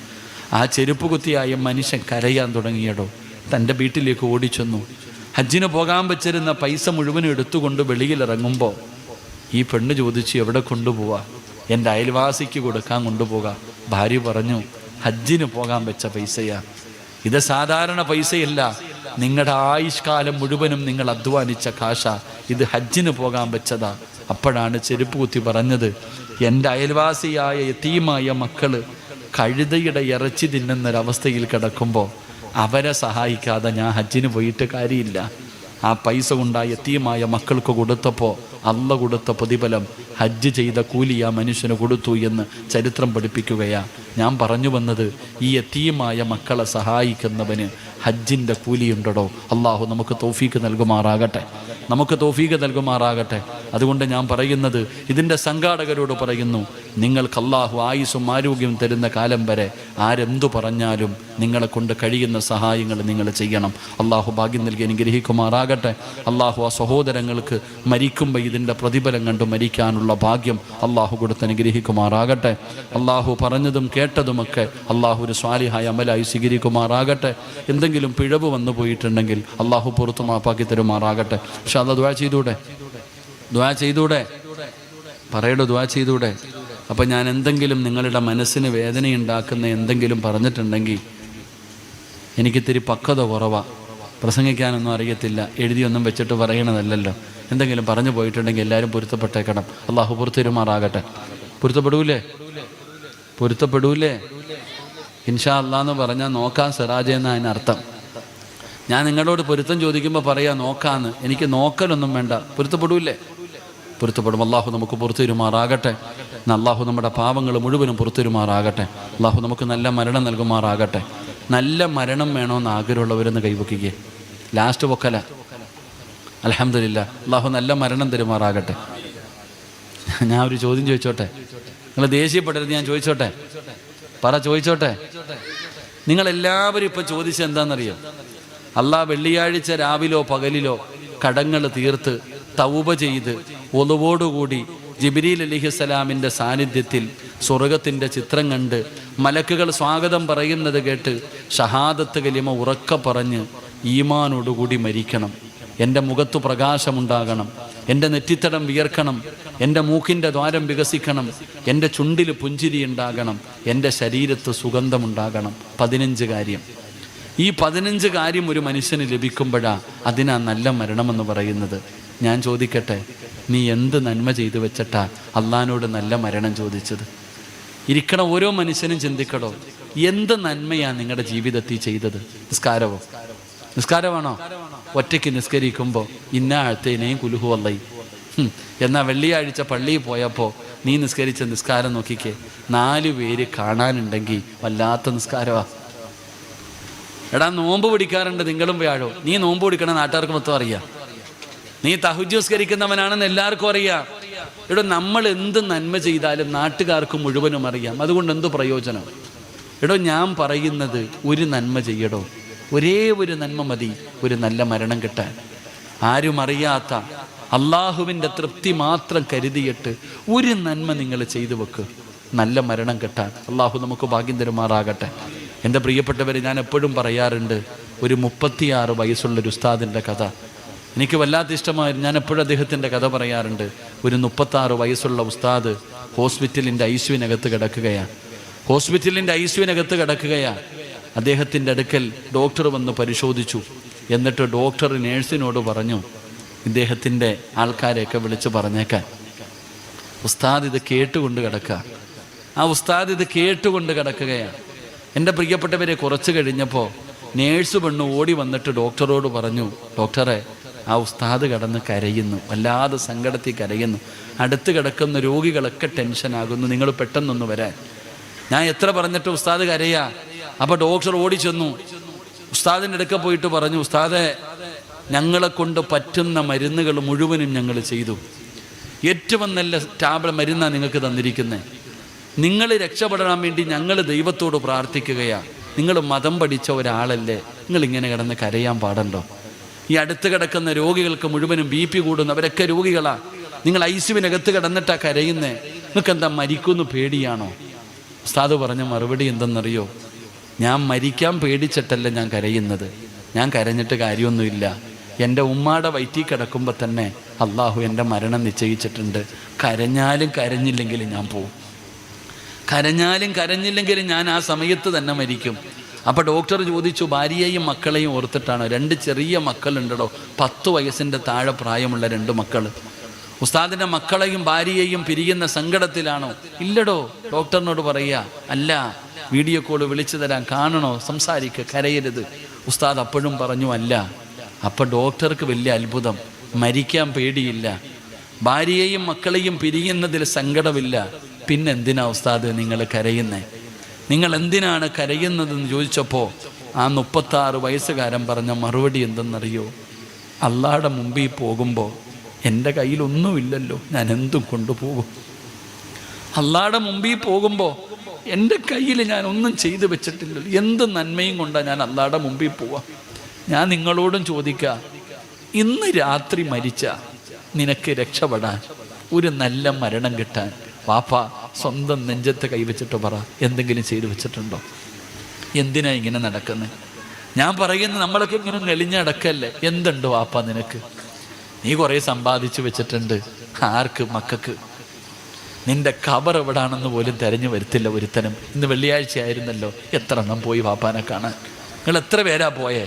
ആ ചെരുപ്പ് കുത്തിയായ മനുഷ്യൻ കരയാൻ തുടങ്ങിയടോ. തൻ്റെ വീട്ടിലേക്ക് ഓടിച്ചെന്നു. ഹജ്ജിന് പോകാൻ വെച്ചിരുന്ന പൈസ മുഴുവനും എടുത്തുകൊണ്ട് വെളിയിലിറങ്ങുമ്പോൾ ഈ പെണ്ണ് ചോദിച്ചു, എവിടെ കൊണ്ടുപോവാ? എൻ്റെ അയൽവാസിക്ക് കൊടുക്കാൻ കൊണ്ടുപോകാം. ഭാര്യ പറഞ്ഞു, ഹജ്ജിന് പോകാൻ വെച്ച പൈസയാ, ഇത് സാധാരണ പൈസയല്ല, നിങ്ങളുടെ ആയുഷ്കാലം മുഴുവനും നിങ്ങൾ അധ്വാനിച്ച കാശ, ഇത് ഹജ്ജിന് പോകാൻ വെച്ചതാ. അപ്പോഴാണ് ചെരുപ്പ് കുത്തി പറഞ്ഞത്, എൻ്റെ അയൽവാസിയായ യതീമായ മക്കള് കഴുതയുടെ ഇറച്ചി തിന്നുന്നൊരവസ്ഥയിൽ കിടക്കുമ്പോൾ അവരെ സഹായിക്കാതെ ഞാൻ ഹജ്ജിന് പോയിട്ട് കാര്യമില്ല. ആ പൈസ കൊണ്ടായ യതീമായ മക്കൾക്ക് കൊടുത്തപ്പോൾ അള്ള കൊടുത്ത പ്രതിഫലം ഹജ്ജ് ചെയ്ത കൂലി ആ മനുഷ്യന് കൊടുത്തു എന്ന് ചരിത്രം പഠിപ്പിക്കുകയാണ്. ഞാൻ പറഞ്ഞു വന്നത്, ഈ യതീമായ മക്കളെ സഹായിക്കുന്നവന് ഹജ്ജിൻ്റെ കൂലിയുണ്ടോ? അള്ളാഹു നമുക്ക് തൗഫീക്ക് നൽകുമാറാകട്ടെ, നമുക്ക് തൗഫീക്ക് നൽകുമാറാകട്ടെ. അതുകൊണ്ട് ഞാൻ പറയുന്നത്, ഇതിൻ്റെ സംഘാടകരോട് പറയുന്നു, നിങ്ങൾക്ക് അള്ളാഹു ആയുസ്സും ആരോഗ്യവും തരുന്ന കാലം വരെ ആരെന്തു പറഞ്ഞാലും നിങ്ങളെ കൊണ്ട് കഴിയുന്ന സഹായങ്ങൾ നിങ്ങൾ ചെയ്യണം. അള്ളാഹു ഭാഗ്യം നൽകി അനുഗ്രഹിക്കുമാറാകട്ടെ. അള്ളാഹു ആ സഹോദരങ്ങൾക്ക് മരിക്കുമ്പോൾ ഇതിൻ്റെ പ്രതിഫലം കണ്ട് മരിക്കാനുള്ള ഭാഗ്യം അള്ളാഹു കൊടുത്ത് അനുഗ്രഹിക്കുമാറാകട്ടെ. അള്ളാഹു പറഞ്ഞതും കേട്ടതുമൊക്കെ അള്ളാഹു ഒരു സ്വാലിഹായ അമലായി സ്വീകരിക്കുമാറാകട്ടെ. എന്തെങ്കിലും പിഴവ് വന്നു പോയിട്ടുണ്ടെങ്കിൽ അള്ളാഹു പുറത്തു മാപ്പാക്കി തരുമാറാകട്ടെ. പക്ഷെ അത് ദുആ ചെയ്തൂടെ പറയടോ, ദുആ ചെയ്തൂടെ? അപ്പം ഞാൻ എന്തെങ്കിലും നിങ്ങളുടെ മനസ്സിന് വേദനയുണ്ടാക്കുന്ന എന്തെങ്കിലും പറഞ്ഞിട്ടുണ്ടെങ്കിൽ എനിക്കിത്തിരി പക്വത കുറവാണ്, പ്രസംഗിക്കാനൊന്നും അറിയത്തില്ല, എഴുതിയൊന്നും വെച്ചിട്ട് പറയണതല്ലല്ലോ. എന്തെങ്കിലും പറഞ്ഞു പോയിട്ടുണ്ടെങ്കിൽ എല്ലാവരും പൊരുത്തപ്പെട്ടേക്കണം. അള്ളാഹു പൊറുത്തരുമാറാകട്ടെ. പൊരുത്തപ്പെടൂലേ? ഇൻഷാ അല്ലാന്ന് പറഞ്ഞാൽ നോക്കാം സിറാജ് എന്ന അതിനർത്ഥം. ഞാൻ നിങ്ങളോട് പൊരുത്തം ചോദിക്കുമ്പോൾ പറയാം നോക്കാന്ന്. എനിക്ക് നോക്കലൊന്നും വേണ്ട. പൊരുത്തപ്പെടൂലേ? പൊരുത്തപ്പെടും. അള്ളാഹു നമുക്ക് പുറത്തുരുമാറാകട്ടെ. അള്ളാഹു നമ്മുടെ പാവങ്ങൾ മുഴുവനും പുറത്തുരുമാറാകട്ടെ. അള്ളാഹു നമുക്ക് നല്ല മരണം നൽകുമാറാകട്ടെ. നല്ല മരണം വേണമെന്ന് ആഗ്രഹമുള്ളവരെന്ന് കൈവയ്ക്കുക. ലാസ്റ്റ് പൊക്കല. അൽഹംദുലില്ലാ, അള്ളാഹു നല്ല മരണം തരുമാറാകട്ടെ. ഞാൻ ഒരു ചോദ്യം ചോദിച്ചോട്ടെ? നിങ്ങൾ ദേഷ്യപ്പെടരുത്, ഞാൻ ചോദിച്ചോട്ടെ? ചോദിച്ചോട്ടെ? നിങ്ങളെല്ലാവരും ഇപ്പം ചോദിച്ചത് എന്താണെന്നറിയോ? അള്ളാഹ് വെള്ളിയാഴ്ച രാവിലോ പകലിലോ കടങ്ങൾ തീർത്ത് തൗബ ചെയ്ത് ഒളുവോടുകൂടി ജിബ്രീൽ അലൈഹിസ്സലാമിൻ്റെ സാന്നിധ്യത്തിൽ സ്വർഗത്തിൻ്റെ ചിത്രം കണ്ട് മലക്കുകൾ സ്വാഗതം പറയുന്നത് കേട്ട് ഷഹാദത്ത് കലിമ ഉറക്ക പറഞ്ഞ് ഈമാനോടുകൂടി മരിക്കണം. എൻ്റെ മുഖത്തു പ്രകാശമുണ്ടാകണം, എൻ്റെ നെറ്റിത്തടം വിയർക്കണം, എൻ്റെ മൂക്കിൻ്റെ ദ്വാരം വികസിക്കണം, എൻ്റെ ചുണ്ടിൽ പുഞ്ചിരി ഉണ്ടാകണം, എൻ്റെ ശരീരത്ത് സുഗന്ധമുണ്ടാകണം. 15 കാര്യം. ഈ 15 കാര്യം ഒരു മനുഷ്യന് ലഭിക്കുമ്പോഴാണ് അതിനാ നല്ല മരണമെന്ന് പറയുന്നത്. ഞാൻ ചോദിക്കട്ടെ, നീ എന്ത് നന്മ ചെയ്തു വെച്ചിട്ടാ അള്ളാഹിനോട് നല്ല മരണം ചോദിച്ചത്? ഇരിക്കണ ഓരോ മനുഷ്യനും ചിന്തിക്കടോ, എന്ത് നന്മയാണ് നിങ്ങളുടെ ജീവിതത്തിൽ ചെയ്തത്? നിസ്കാരമാണോ? ഒറ്റയ്ക്ക് നിസ്കരിക്കുമ്പോൾ ഇന്ന ആഴ്ത്തേനെയും കുലുഹു വല്ലൈ. എന്നാൽ വെള്ളിയാഴ്ച പള്ളിയിൽ പോയപ്പോൾ നീ നിസ്കരിച്ച നിസ്കാരം നോക്കിക്കേ, 4 പേര് കാണാനുണ്ടെങ്കിൽ വല്ലാത്ത നിസ്കാരമാണ്. എടാ നോമ്പ് പിടിക്കാറുണ്ട് നിങ്ങളും വ്യാഴോ, നീ നോമ്പ് പിടിക്കണ നാട്ടുകാർക്ക് മൊത്തം അറിയാം. നീ തഹജ്ജുദ് നിസ്കരിക്കുന്നവനാണെന്ന് എല്ലാവർക്കും അറിയാം. എടോ നമ്മൾ എന്ത് നന്മ ചെയ്താലും നാട്ടുകാർക്ക് മുഴുവനും അറിയാം. അതുകൊണ്ട് എന്ത് പ്രയോജനം? എടോ ഞാൻ പറയുന്നത് ഒരു നന്മ ചെയ്യടോ, ഒരേ ഒരു നന്മ മതി ഒരു നല്ല മരണം കിട്ടാൻ. ആരും അറിയാത്ത അള്ളാഹുവിൻ്റെ തൃപ്തി മാത്രം കരുതിയിട്ട് ഒരു നന്മ നിങ്ങൾ ചെയ്തു വെക്ക്, നല്ല മരണം കിട്ടാൻ. അള്ളാഹു നമുക്ക് ഭാഗ്യം തരുമാറാകട്ടെ. എൻ്റെ പ്രിയപ്പെട്ടവരെ, ഞാൻ എപ്പോഴും പറയാറുണ്ട്, ഒരു 36 വയസ്സുള്ളൊരു ഉസ്താദിൻ്റെ കഥ എനിക്ക് വല്ലാത്ത ഇഷ്ടമായിരുന്നു. ഞാൻ എപ്പോഴും അദ്ദേഹത്തിൻ്റെ കഥ പറയാറുണ്ട്. ഒരു 36 വയസ്സുള്ള ഉസ്താദ് ഹോസ്പിറ്റലിൻ്റെ ഐസിയുവിനകത്ത് കിടക്കുകയാണ്. അദ്ദേഹത്തിൻ്റെ അടുക്കൽ ഡോക്ടർ വന്ന് പരിശോധിച്ചു. എന്നിട്ട് ഡോക്ടർ നേഴ്സിനോട് പറഞ്ഞു, ഇദ്ദേഹത്തിൻ്റെ ആൾക്കാരെയൊക്കെ വിളിച്ച് പറഞ്ഞേക്കാൻ. ഉസ്താദ് ഇത് കേട്ടുകൊണ്ട് കിടക്കുകയാണ്. എൻ്റെ പ്രിയപ്പെട്ടവരെ, കുറച്ച് കഴിഞ്ഞപ്പോൾ നേഴ്സ് പെണ്ണ് ഓടി വന്നിട്ട് ഡോക്ടറോട് പറഞ്ഞു, ഡോക്ടറെ ആ ഉസ്താദ് കിടന്ന് കരയുന്നു, വല്ലാതെ സങ്കടത്തിൽ കരയുന്നു, അടുത്ത് കിടക്കുന്ന രോഗികളൊക്കെ ടെൻഷനാകുന്നു, നിങ്ങൾ പെട്ടെന്നൊന്ന് വരാൻ. ഞാൻ എത്ര പറഞ്ഞിട്ട് ഉസ്താദ് കരയാ. അപ്പോൾ ഡോക്ടർ ഓടി ചെന്നു ഉസ്താദിൻ്റെ അടുക്ക പോയിട്ട് പറഞ്ഞു, ഉസ്താദെ ഞങ്ങളെ കൊണ്ട് പറ്റുന്ന മരുന്നുകൾ മുഴുവനും ഞങ്ങൾ ചെയ്തു, ഏറ്റവും നല്ല മരുന്നാണ് നിങ്ങൾക്ക് തന്നിരിക്കുന്നത്, നിങ്ങൾ രക്ഷപ്പെടാൻ വേണ്ടി ഞങ്ങൾ ദൈവത്തോട് പ്രാർത്ഥിക്കുകയാണ്. നിങ്ങൾ മതം പഠിച്ച ഒരാളല്ലേ, നിങ്ങളിങ്ങനെ കിടന്ന് കരയാൻ പാടണ്ടോ? ഈ അടുത്ത് കിടക്കുന്ന രോഗികൾക്ക് മുഴുവനും BP കൂടുന്നു, അവരൊക്കെ രോഗികളാ, നിങ്ങൾ ഐസിയുവിനകത്ത് കിടന്നിട്ടാ കരയുന്നേ, നിങ്ങൾക്ക് എന്താ മരിക്കുമെന്ന് പേടിയാണോ? ഉസ്താദ് പറഞ്ഞ മറുപടി എന്തെന്നറിയോ? ഞാൻ മരിക്കാൻ പേടിച്ചിട്ടല്ല ഞാൻ കരയുന്നത്, ഞാൻ കരഞ്ഞിട്ട് കാര്യമൊന്നുമില്ല. എൻ്റെ ഉമ്മാടെ വയറ്റിൽ കിടക്കുമ്പോൾ തന്നെ അള്ളാഹു എൻ്റെ മരണം നിശ്ചയിച്ചിട്ടുണ്ട്. കരഞ്ഞാലും കരഞ്ഞില്ലെങ്കിലും ഞാൻ പോവും, കരഞ്ഞില്ലെങ്കിലും ഞാൻ ആ സമയത്ത് തന്നെ മരിക്കും. അപ്പോൾ ഡോക്ടർ ചോദിച്ചു, ഭാര്യയെയും മക്കളെയും ഓർത്തിട്ടാണോ? 2 ചെറിയ മക്കളുണ്ടോ, 10 വയസ്സിൻ്റെ താഴെ പ്രായമുള്ള 2 മക്കൾ. ഉസ്താദിൻ്റെ മക്കളെയും ഭാര്യയെയും പിരിയുന്ന സങ്കടത്തിലാണോ? ഇല്ലടോ. ഡോക്ടറിനോട് പറയുക, അല്ല വീഡിയോ കോൾ വിളിച്ചു തരാൻ, കാണണോ, സംസാരിക്കുക, കരയരുത്. ഉസ്താദ് അപ്പോഴും പറഞ്ഞു അല്ല. അപ്പം ഡോക്ടർക്ക് വലിയ അത്ഭുതം, മരിക്കാൻ പേടിയില്ല, ഭാര്യയെയും മക്കളെയും പിരിയുന്നതിൽ സങ്കടമില്ല, പിന്നെന്തിനാ ഉസ്താദ് നിങ്ങൾ കരയുന്നേ? നിങ്ങൾ എന്തിനാണ് കരയുന്നതെന്ന് ചോദിച്ചപ്പോൾ ആ 36 വയസ്സുകാരൻ പറഞ്ഞ മറുപടി എന്തെന്നറിയോ? അള്ളാഹുടെ മുമ്പിൽ പോകുമ്പോൾ എൻ്റെ കയ്യിലൊന്നുമില്ലല്ലോ, ഞാൻ എന്തും കൊണ്ടുപോകും. അള്ളാഹുടെ മുമ്പിൽ പോകുമ്പോൾ എൻ്റെ കയ്യിൽ ഞാൻ ഒന്നും ചെയ്തു വെച്ചിട്ടില്ലല്ലോ, എന്ത് നന്മയും കൊണ്ടാണ് ഞാൻ അള്ളാഹുടെ മുമ്പിൽ പോവാം. ഞാൻ നിങ്ങളോടും ചോദിക്കാം, ഇന്ന് രാത്രി മരിച്ച നിനക്ക് രക്ഷപ്പെടാൻ, ഒരു നല്ല മരണം കിട്ടാൻ, വാപ്പ സ്വന്തം നെഞ്ചത്ത് കൈവച്ചിട്ട് പറ, എന്തെങ്കിലും ചെയ്തു വെച്ചിട്ടുണ്ടോ? എന്തിനാ ഇങ്ങനെ നടക്കുന്നത്? ഞാൻ പറയുന്നത് നമ്മളൊക്കെ ഇങ്ങനെ നെളിഞ്ഞടക്കല്ലേ. എന്തുണ്ട് വാപ്പ നിനക്ക്? നീ കുറേ സമ്പാദിച്ചു വെച്ചിട്ടുണ്ട്, ആർക്ക്? മക്കൾക്ക്. നിന്റെ ഖബർ എവിടാണെന്ന് പോലും തിരഞ്ഞു വരുത്തില്ല ഒരുത്തനും. ഇന്ന് വെള്ളിയാഴ്ച ആയിരുന്നല്ലോ, എത്ര എണ്ണം പോയി വാപ്പാനെ കാണാൻ? നിങ്ങൾ എത്ര പേരാ പോയേ?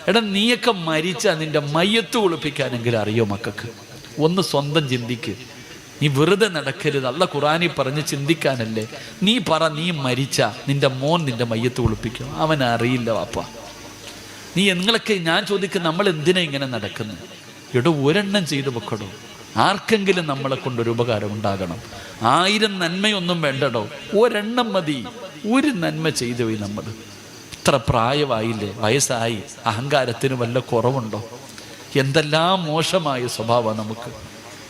എടാ നീയൊക്കെ മരിച്ചാൽ നിന്റെ മയ്യത്ത് കുളിപ്പിക്കാനെങ്കിലും അറിയോ മക്കൾക്ക്? ഒന്ന് സ്വന്തം ചിന്തിക്ക്. നീ വെറുതെ നടക്കരുത്. അല്ലാഹ് ഖുർആനിൽ പറഞ്ഞ് ചിന്തിക്കാനല്ലേ. നീ പറ, നീ മരിച്ച നിന്റെ മോൻ നിന്റെ മയ്യത്ത് കുളിപ്പിക്കും? അവൻ അറിയില്ല വാപ്പ. നിങ്ങളൊക്കെ ഞാൻ ചോദിക്കും, നമ്മൾ എന്തിനാ ഇങ്ങനെ നടക്കുന്നത്? എടോ ഒരെണ്ണം ചെയ്തു വെക്കടോ, ആർക്കെങ്കിലും നമ്മളെ കൊണ്ടൊരു ഉപകാരം ഉണ്ടാകണം. 1000 നന്മയൊന്നും വേണ്ടടോ, ഒരെണ്ണം മതി. ഒരു നന്മ ചെയ്തു പോയി നമ്മൾ. ഇത്ര പ്രായമായില്ലേ, വയസ്സായി, അഹങ്കാരത്തിന് വല്ല കുറവുണ്ടോ? എന്തെല്ലാം മോശമായ സ്വഭാവമാണ്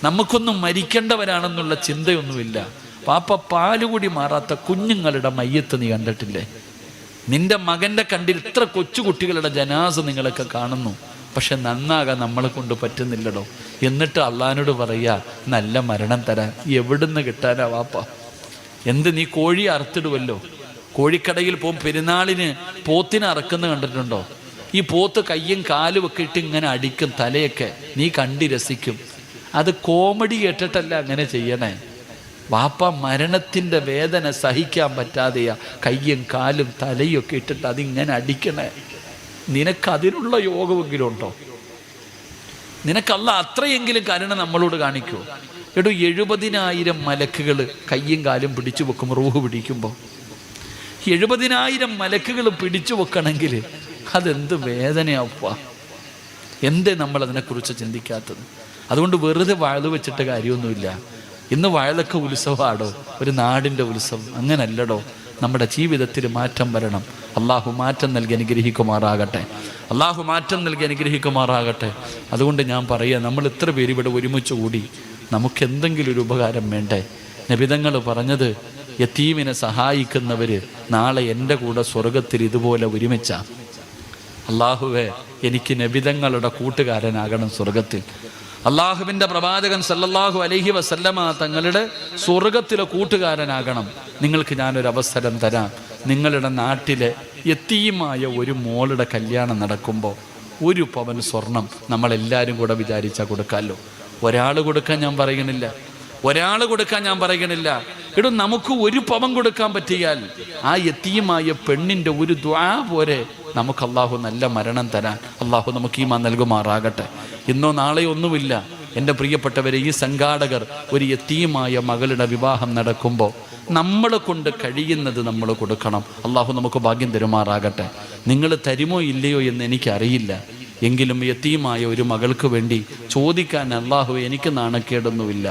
നമുക്കൊന്നും മരിക്കേണ്ടവരാണെന്നുള്ള ചിന്തയൊന്നുമില്ല. പാപ്പ പാലുകൂടി മാറാത്ത കുഞ്ഞുങ്ങളുടെ മയ്യത്ത് നീ കണ്ടിട്ടില്ലേ? നിന്റെ മകൻ്റെ കണ്ടിൽ ഇത്ര കൊച്ചുകുട്ടികളുടെ ജനാസ നിങ്ങളൊക്കെ കാണുന്നു, പക്ഷെ നന്നാകാൻ നമ്മളെ കൊണ്ട് പറ്റുന്നില്ലടോ. എന്നിട്ട് അള്ളാഹിനോട് പറയുക, നല്ല മരണം തരാൻ. എവിടുന്ന് കിട്ടാനാ വാപ്പ? എന്ത് നീ കോഴി അറുത്തിടുമല്ലോ, കോഴിക്കടയിൽ പോകും, പെരുന്നാളിന് പോത്തിനെ അറക്കുന്ന കണ്ടിട്ടുണ്ടോ? ഈ പോത്ത് കയ്യും കാലും ഒക്കെ ഇട്ട് ഇങ്ങനെ അടിക്കും തലയൊക്കെ, നീ കണ്ടി രസിക്കും. അത് കോമഡി കേട്ടിട്ടല്ല അങ്ങനെ ചെയ്യണേ. വാപ്പ മരണത്തിൻ്റെ വേദന സഹിക്കാൻ പറ്റാതെയാ കയ്യും കാലും തലയും ഒക്കെ ഇട്ടിട്ട് അതിങ്ങനെ അടിക്കണേ. നിനക്കതിനുള്ള യോഗമെങ്കിലും ഉണ്ടോ? നിനക്കല്ല അത്രയെങ്കിലും കരുണ നമ്മളോട് കാണിക്കുമോ? എടോ 70,000 മലക്കുകൾ കയ്യും കാലും പിടിച്ചു വെക്കും. റൂഹ് പിടിക്കുമ്പോൾ 70,000 മലക്കുകൾ പിടിച്ചു വെക്കണമെങ്കിൽ അതെന്ത് വേദനയാപ്പ. എന്തേ നമ്മൾ അതിനെക്കുറിച്ച് ചിന്തിക്കാത്തത്? അതുകൊണ്ട് വെറുതെ വയല് വെച്ചിട്ട് കാര്യമൊന്നുമില്ല. ഇന്ന് വയലൊക്കെ ഉത്സവമാടോ, ഒരു നാടിൻ്റെ ഉത്സവം. അങ്ങനല്ലടോ. നമ്മുടെ ജീവിതത്തിൽ മാറ്റം വരണം. അള്ളാഹു മാറ്റം നൽകി അനുഗ്രഹിക്കുമാറാകട്ടെ. അള്ളാഹു മാറ്റം നൽകി അനുഗ്രഹിക്കുമാറാകട്ടെ. അതുകൊണ്ട് ഞാൻ പറയുക, നമ്മൾ ഇത്ര പേര് ഇവിടെ ഒരുമിച്ച് കൂടി നമുക്ക് എന്തെങ്കിലും ഒരു ഉപകാരം വേണ്ടേ? നബിതങ്ങൾ പറഞ്ഞത്, യതീമിനെ സഹായിക്കുന്നവർ നാളെ എൻ്റെ കൂടെ സ്വർഗത്തിൽ ഇതുപോലെ ഒരുമിച്ച. അള്ളാഹുവേ, എനിക്ക് നബിതങ്ങളുടെ കൂട്ടുകാരനാകണം സ്വർഗത്തിൽ. അള്ളാഹുവിൻ്റെ പ്രവാചകൻ സല്ലല്ലാഹു അലൈഹി വസല്ലമ തങ്ങളുടെ സ്വർഗത്തിലെ കൂട്ടുകാരനാകണം. നിങ്ങൾക്ക് ഞാനൊരു അവസരം തരാം. നിങ്ങളുടെ നാട്ടിലെ യതീമായ ഒരു മോളുടെ കല്യാണം നടക്കുമ്പോൾ 1 പവൻ സ്വർണം നമ്മളെല്ലാവരും കൂടെ വിചാരിച്ചാൽ കൊടുക്കാമല്ലോ. ഒരാൾ കൊടുക്കാൻ ഞാൻ പറയണില്ല, എടോ, നമുക്ക് 1 പവൻ കൊടുക്കാൻ പറ്റിയാൽ ആ യതീമായ പെണ്ണിൻ്റെ ഒരു ദുആ പോരെ നമുക്ക് അള്ളാഹു നല്ല മരണം തരാൻ. അള്ളാഹു നമുക്ക് ഈമാൻ നൽകുമാറാകട്ടെ. ഇന്നോ നാളെയോ ഒന്നുമില്ല എൻ്റെ പ്രിയപ്പെട്ടവരെ. ഈ സംഘാടകർ ഒരു യതീമായ മകളുടെ വിവാഹം നടക്കുമ്പോൾ നമ്മളെ കൊണ്ട് കഴിയുന്നത് നമ്മൾ കൊടുക്കണം. അള്ളാഹു നമുക്ക് ഭാഗ്യം തരുമാറാകട്ടെ. നിങ്ങൾ തരുമോ ഇല്ലയോ എന്ന് എനിക്കറിയില്ല. എങ്കിലും യതീമായ ഒരു മകൾക്ക് വേണ്ടി ചോദിക്കാൻ അള്ളാഹു എനിക്ക് നാണക്കേടൊന്നുമില്ല.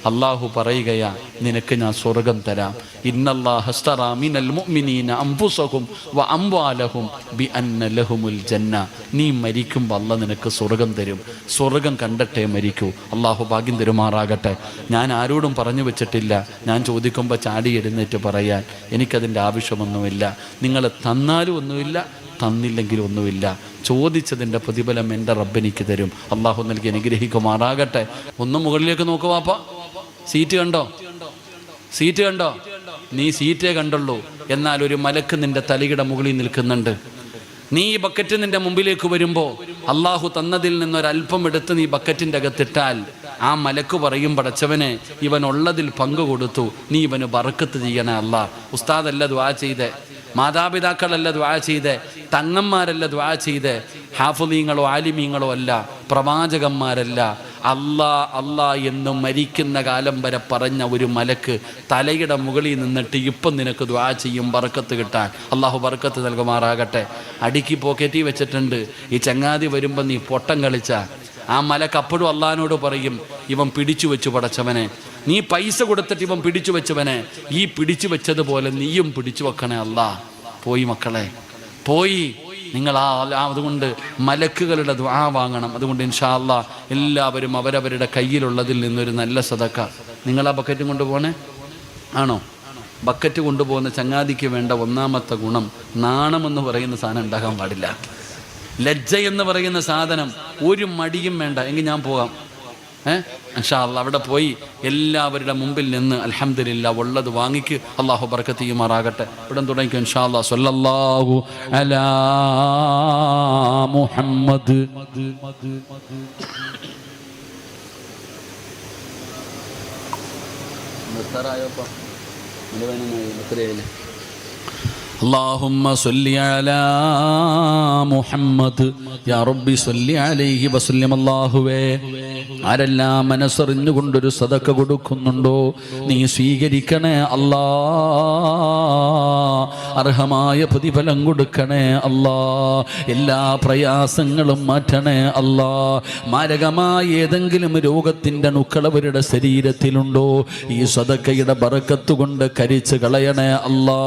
അള്ളാഹു പറയുകയാ, നിനക്ക് ഞാൻ സ്വർഗം തരാം. ഇന്നല്ലാഹ അസ്തറാ മിനൽ മുഅ്മിനീന അൻഫുസഹും വ അംവാലഹും ബിഅന്ന ലഹുമുൽ ജന്ന. നീ മരിക്കുമ്പോൾ അള്ളാഹ് നിനക്ക് സ്വർഗം തരും. സ്വർഗം കണ്ടിട്ടേ മരിക്കൂ. അള്ളാഹു ഭാഗ്യം തരുമാറാകട്ടെ. ഞാൻ ആരോടും പറഞ്ഞു വെച്ചിട്ടില്ല. ഞാൻ ചോദിക്കുമ്പോൾ ചാടി എഴുന്നേറ്റ് പറയാൻ എനിക്കതിൻ്റെ ആവശ്യമൊന്നുമില്ല. നിങ്ങൾ തന്നാലും ഒന്നുമില്ല, തന്നില്ലെങ്കിലും ഒന്നുമില്ല. ചോദിച്ചതിൻ്റെ പ്രതിഫലം എൻ്റെ റബ്ബെനിക്ക് തരും. അള്ളാഹു നൽകി അനുഗ്രഹിക്കുമാറാകട്ടെ. ഒന്ന് മുകളിലേക്ക് നോക്കൂ വാപ്പ. സീറ്റ് കണ്ടോ? നീ സീറ്റേ കണ്ടുള്ളൂ. എന്നാൽ ഒരു മലക്ക് നിന്റെ തലയുടെ മുകളിൽ നിൽക്കുന്നുണ്ട്. നീ ഈ ബക്കറ്റ് നിന്റെ മുമ്പിലേക്ക് വരുമ്പോൾ അള്ളാഹു തന്നതിൽ നിന്നൊരല്പം എടുത്ത് നീ ബക്കറ്റിൻ്റെ അകത്തിട്ടാൽ ആ മലക്ക് പറയും, പടച്ചവനെ, ഇവൻ ഉള്ളതിൽ പങ്കു കൊടുത്തു, നീ ഇവന് ബർക്കത്ത് ചെയ്യണേ അല്ലാ. ഉസ്താദല്ല ദുആ ചെയ്തേ, മാതാപിതാക്കളല്ല ദുആ ചെയ്തേ, തങ്ങന്മാരല്ല ദുആ ചെയ്തേ, ഹാഫിളീങ്ങളോ ആലിമീങ്ങളോ അല്ല, പ്രവാചകന്മാരല്ല, അല്ലാ എന്ന് മരിക്കുന്ന കാലം വരെ പറഞ്ഞ ഒരു മലക്ക് തലയുടെ മുകളിൽ നിന്നിട്ട് ഇപ്പം നിനക്ക് ദുആ ചെയ്യും ബർക്കത്ത് കിട്ടാൻ. അള്ളാഹു ബർക്കത്ത് നൽകുമാറാകട്ടെ. അടുക്കി പോക്കറ്റിൽ വെച്ചിട്ടുണ്ട്. ഈ ചങ്ങാതി വരുമ്പോൾ നീ പൊട്ടം കളിച്ച ആ മലക്ക് അപ്പോഴും അള്ളാഹിനോട് പറയും, ഇവൻ പിടിച്ചു വെച്ചു പടച്ചവനെ. നീ പൈസ കൊടുത്തിട്ട് ഇവൻ പിടിച്ചു വെച്ചവനെ ഈ പിടിച്ചു വെച്ചതുപോലെ നീയും പിടിച്ചു വെക്കണേ അല്ലാ. പോയി മക്കളെ, പോയി. നിങ്ങൾ അതുകൊണ്ട് മലക്കുകളുടെ ദുആ വാങ്ങണം. അതുകൊണ്ട് ഇൻഷാ അല്ലാഹ് എല്ലാവരും അവരവരുടെ കയ്യിലുള്ളതിൽ നിന്നൊരു നല്ല സദക്ക. നിങ്ങൾ ആ ബക്കറ്റ് കൊണ്ടുപോകണേ ആണോ? ബക്കറ്റ് കൊണ്ടുപോകുന്ന ചങ്ങാതിക്ക് വേണ്ട ഒന്നാമത്തെ ഗുണം, നാണമെന്ന് പറയുന്ന സാധനം ഉണ്ടാകാൻ പാടില്ല. ലജ്ജ എന്ന് പറയുന്ന സാധനം ഒരു മടിയും വേണ്ട. എങ്കിൽ ഞാൻ പോകാം. ഇൻഷാ അല്ലാഹ് അവിടെ പോയി എല്ലാവരുടെ മുമ്പിൽ നിന്ന് അൽഹംദുലില്ലാ ഉള്ളത് വാങ്ങിക്ക്. അള്ളാഹു ബർക്കത്ത് ചെയ്യുമാറാകട്ടെ. ഇവിടെ തുടങ്ങിക്കും ഇൻഷാ അല്ലാഹ്. സ്വല്ലല്ലാഹു അലാ മുഹമ്മദ്. اللهم صل على മുഹമ്മദ് യാ റബ്ബി സല്ലി അലൈഹി വസല്ലം. അല്ലാഹുവേ, ആരെല്ലാം മനസ്സറിഞ്ഞുകൊണ്ടൊരു സദഖ കൊടുക്കുന്നുണ്ടോ നീ സ്വീകരിക്കണേ അല്ലാ. അർഹമായ പ്രതിഫലം കൊടുക്കണേ അല്ലാ. എല്ലാ പ്രയാസങ്ങളും മാറ്റണേ അല്ലാ. മാരകമായ ഏതെങ്കിലും രോഗത്തിൻ്റെ അണുക്കളവരുടെ ശരീരത്തിലുണ്ടോ ഈ സദഖയുടെ ബറക്കത്ത് കൊണ്ട് കരിച്ചു കളയണേ അല്ലാ.